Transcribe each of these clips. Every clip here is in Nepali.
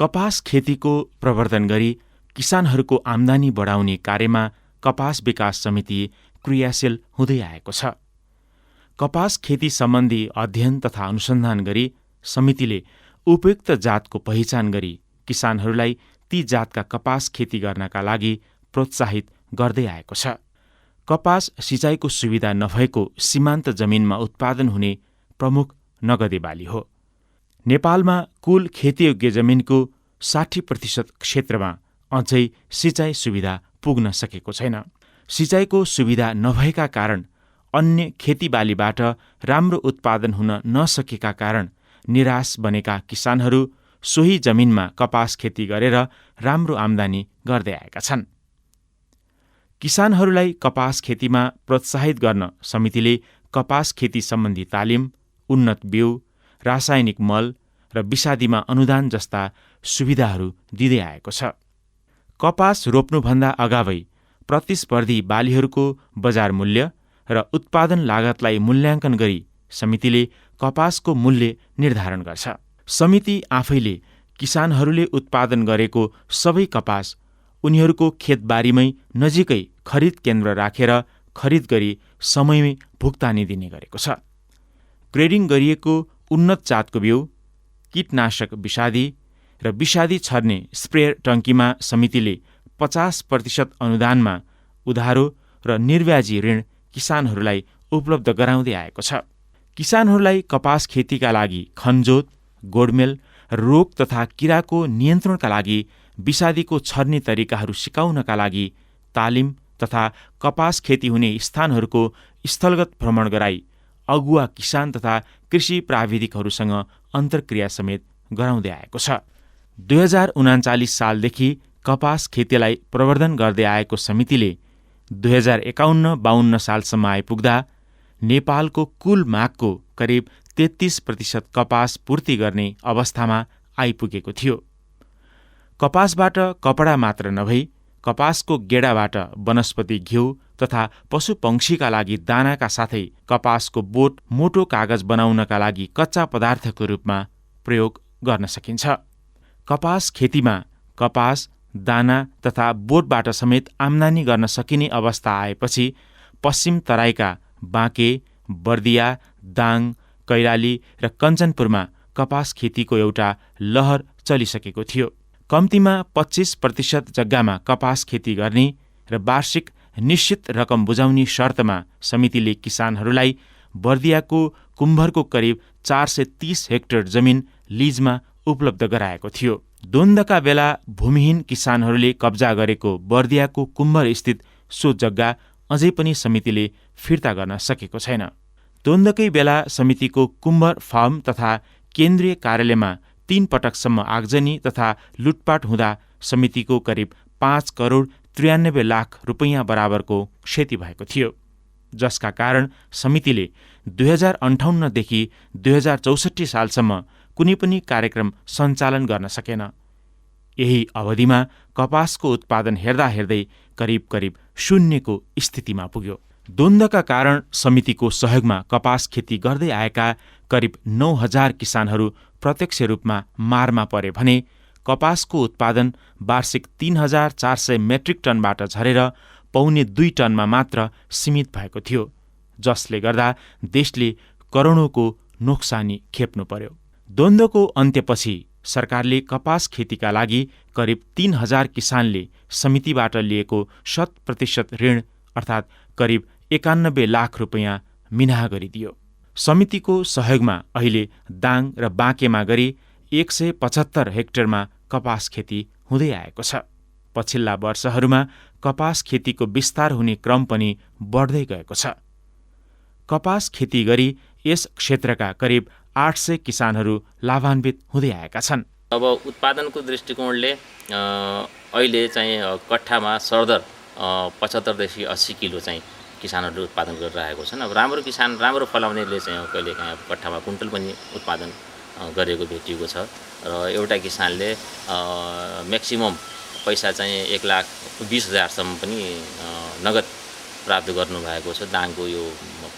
कपास खेतीको प्रवर्धन गरी किसानहरूको आम्दानी बढाउने कार्यमा कपास विकास समिति क्रियाशील हुँदै आएको छ। कपास खेती सम्बन्धी अध्ययन तथा अनुसन्धान गरी समितिले उपयुक्त जातको पहिचान गरी किसानहरूलाई ती जातका कपास खेती गर्नका लागि प्रोत्साहित गर्दै आएको छ। कपास सिँचाइको सुविधा नभएको सीमान्त जमिनमा उत्पादन हुने प्रमुख नगदे बाली हो। नेपालमा कुल खेतीयोग्य जमिनको 60% क्षेत्रमा अझै सिँचाइ सुविधा पुग्न सकेको छैन। सिँचाइको सुविधा नभएका कारण अन्य खेतीबालीबाट राम्रो उत्पादन हुन नसकेका कारण निराश बनेका किसानहरू सोही जमिनमा कपास खेती गरेर राम्रो आम्दानी गर्दै आएका छन्। किसानहरूलाई कपास खेतीमा प्रोत्साहित गर्न समितिले कपास खेती सम्बन्धी तालिम, उन्नत बिउ, रासायनिक मल र विषादीमा अनुदान जस्ता सुविधाहरू दिँदै आएको छ। कपास रोप्नुभन्दा अगावै प्रतिस्पर्धी बालीहरूको बजार मूल्य र उत्पादन लागतलाई मूल्याङ्कन गरी समितिले कपासको मूल्य निर्धारण गर्छ। समिति आफैले किसानहरूले उत्पादन गरेको सबै कपास उनीहरूको खेतबारीमै नजिकै खरिद केन्द्र राखेर खरिद गरी समयमै भुक्तानी दिने गरेको छ। ग्रेडिङ गरिएको उन्नत जातको बिउ, कीटनाशक विषादी र विषादी छर्ने स्प्रेयर टङ्कीमा समितिले 50% अनुदानमा उधारो र निर्व्याजी ऋण किसानहरूलाई उपलब्ध गराउँदै आएको छ। किसानहरूलाई कपास खेतीका लागि खनजोत, गोडमेल, रोग तथा किराको नियन्त्रणका लागि विषादीको छर्ने तरिकाहरू सिकाउनका लागि तालिम तथा कपास खेती हुने स्थानहरूको स्थलगत भ्रमण गराई अगुवा किसान तथा कृषि प्राविधिकहरूसँग अन्तर्क्रिया समेत गराउँदै आएको छ। 2039 सालदेखि कपास खेतीलाई प्रवर्धन गर्दै आएको समितिले 2051-52 सालसम्म आइपुग्दा नेपालको कुल मागको करिब 33% कपास पूर्ति गर्ने अवस्थामा आइपुगेको थियो। कपासबाट कपडा मात्र नभई कपासको गेडाबाट वनस्पति घिउ तथा पशुपक्षीका लागि दानाका साथै कपासको बोट मोटो कागज बनाउनका लागि कच्चा पदार्थको रूपमा प्रयोग गर्न सकिन्छ। कपास खेतीमा कपास, दाना तथा बोटबाट समेत आम्दानी गर्न सकिने अवस्था आएपछि पश्चिम तराईका बाँके, बर्दिया, दाङ, कैलाली र कञ्चनपुरमा कपास खेतीको एउटा लहर चलिसकेको थियो। कम्तीमा 25% जग्गामा कपास खेती गर्ने र वार्षिक निश्चित रकम बुझाउने शर्तमा समितिले किसानहरूलाई बर्दियाको कुम्भरको करिब 430 हेक्टर जमिन लिजमा उपलब्ध गराएको थियो। द्वन्द्वका बेला भूमिहीन किसानहरूले कब्जा गरेको बर्दियाको कुम्भर स्थित सो जग्गा अझै पनि समितिले फिर्ता गर्न सकेको छैन। द्वन्द्वकै बेला समितिको कुम्भर फार्म तथा केन्द्रीय कार्यालयमा 3 पटकसम्म आगजनी तथा लुटपाट हुँदा समितिको करिब 5 करोड 93 लाख रुपैयाँ बराबरको क्षति भएको थियो, जसका कारण समितिले 2058 देखि 2064 सालसम्म कुनै पनि कार्यक्रम सञ्चालन गर्न सकेन। यही अवधिमा कपासको उत्पादन हेर्दा हेर्दै करिब 0को स्थितिमा पुग्यो। द्वन्द्वका कारण समितिको सहयोगमा कपास खेती गर्दै आएका करिब 9,000 किसानहरू प्रत्यक्ष रूपमा मारमा परे भने कपासको उत्पादन वार्षिक 3,400 मेट्रिक टनबाट झरेर 1.25 टनमा मात्र सीमित भएको थियो, जसले गर्दा देशले करोडौँको नोक्सानी खेप्नु पर्यो। द्वन्द्वको अन्त्यपछि सरकारले कपास खेतीका लागि करिब 3,000 किसानले समितिबाट लिएको 100% ऋण अर्थात् करिब 91 लाख रुपैयाँ मिनाहा गरिदियो। समितिको सहयोगमा अहिले दाङ र बाँकेमा गरी 175 हेक्टरमा कपास खेती हुँदै आएको छ। पछिल्ला वर्षहरूमा कपास खेतीको विस्तार हुने क्रम पनि बढ्दै गएको छ। कपास खेती गरी यस क्षेत्रका करिब 800 किसानहरू लाभान्वित हुँदै आएका छन्। अब उत्पादनको दृष्टिकोणले अहिले चाहिँ कट्ठामा सरदर 75 देखि 80 किलो चाहिँ किसानहरूले उत्पादन गरिरहेको छन्। अब राम्रो किसान, राम्रो फलाउनेले चाहिँ कहिलेकाहीँ कट्ठामा कुन्टल पनि उत्पादन गरेको भेटिएको छ र एउटा किसानले म्याक्सिमम पैसा चाहिँ 1,20,000सम्म पनि नगद प्राप्त गर्नुभएको छ। दाङको यो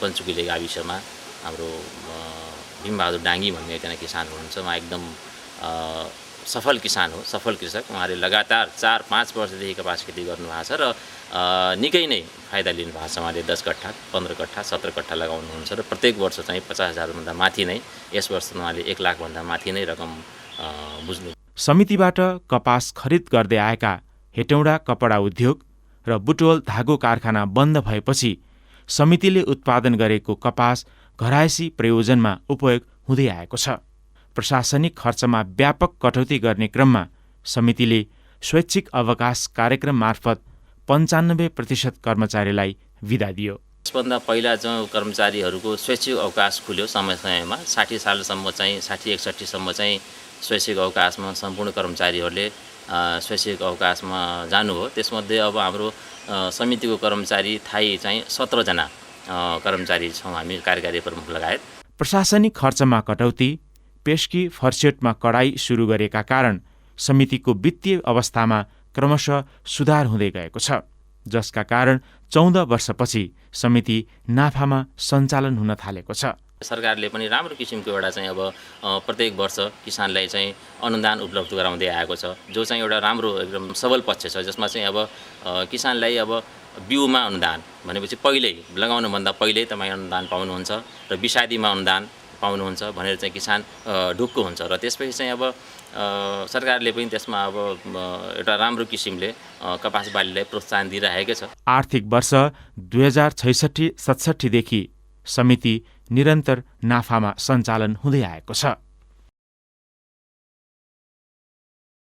पञ्चुकिले गाविसमा हाम्रो भीमबहादुर डाङ्गी भन्ने एकजना किसान हुनुहुन्छ। उहाँ एकदम सफल किसान हो, सफल कृषक। उहाँले लगातार 4-5 वर्षदेखि कपास खेती गर्नुभएको छ र निकै नै फाइदा लिनुभएको छ। उहाँले 10 कट्ठा, 15 कट्ठा, 17 कट्ठा लगाउनुहुन्छ र प्रत्येक वर्ष चाहिँ 50,000 भन्दा माथि नै, यस वर्ष उहाँले 1 लाख भन्दा माथि नै रकम बुझ्नु। समितिबाट कपास खरिद गर्दै आएका हेटौँडा कपडा उद्योग र बुटवल धागो कारखाना बन्द भएपछि समितिले उत्पादन गरेको कपास घरायसी प्रयोजनमा उपयोग हुँदै आएको छ। प्रशासनिक खर्चमा व्यापक कटौती गर्ने क्रममा समितिले स्वैच्छिक अवकाश कार्यक्रम मार्फत 95% कर्मचारीलाई विदा दियो। यसभन्दा पहिला जो कर्मचारीहरूको स्वैच्छिक अवकाश खुल्यो समय समयमा 60 सालसम्म चाहिँ 60-61 सम्म चाहिँ स्वैच्छिक अवकाशमा सम्पूर्ण कर्मचारीहरूले स्वैच्छिक अवकाशमा जानुभयो। त्यसमध्ये अब हाम्रो समितिको कर्मचारी थाई चाहिँ 17 जना कर्मचारी छौँ हामी, कार्यकारी प्रमुख लगायत। प्रशासनिक खर्चमा कटौती, पेस्की फर्सेटमा कडाई सुरु गरेका कारण समितिको वित्तीय अवस्थामा क्रमशः सुधार हुँदै गएको छ, जसका कारण 14 वर्षपछि समिति नाफामा सञ्चालन हुन थालेको छ। सरकारले पनि राम्रो किसिमको एउटा चाहिँ अब प्रत्येक वर्ष किसानलाई चाहिँ अनुदान उपलब्ध गराउँदै आएको छ, जो चाहिँ एउटा राम्रो एकदम सबल पक्ष छ, जसमा चाहिँ अब किसानलाई अब बिउमा अनुदान भनेपछि पहिल्यै लगाउनुभन्दा पहिल्यै तपाईँ अनुदान पाउनुहुन्छ र विषादीमा अनुदान पाउनुहुन्छ भनेर चाहिँ किसान ढुक्क हुन्छ र त्यसपछि चाहिँ अब सरकारले पनि त्यसमा अब एउटा राम्रो किसिमले कपास बालीलाई प्रोत्साहन दिइरहेकै छ। आर्थिक वर्ष 2066-67 देखि समिति निरन्तर नाफामा सञ्चालन हुँदै आएको छ।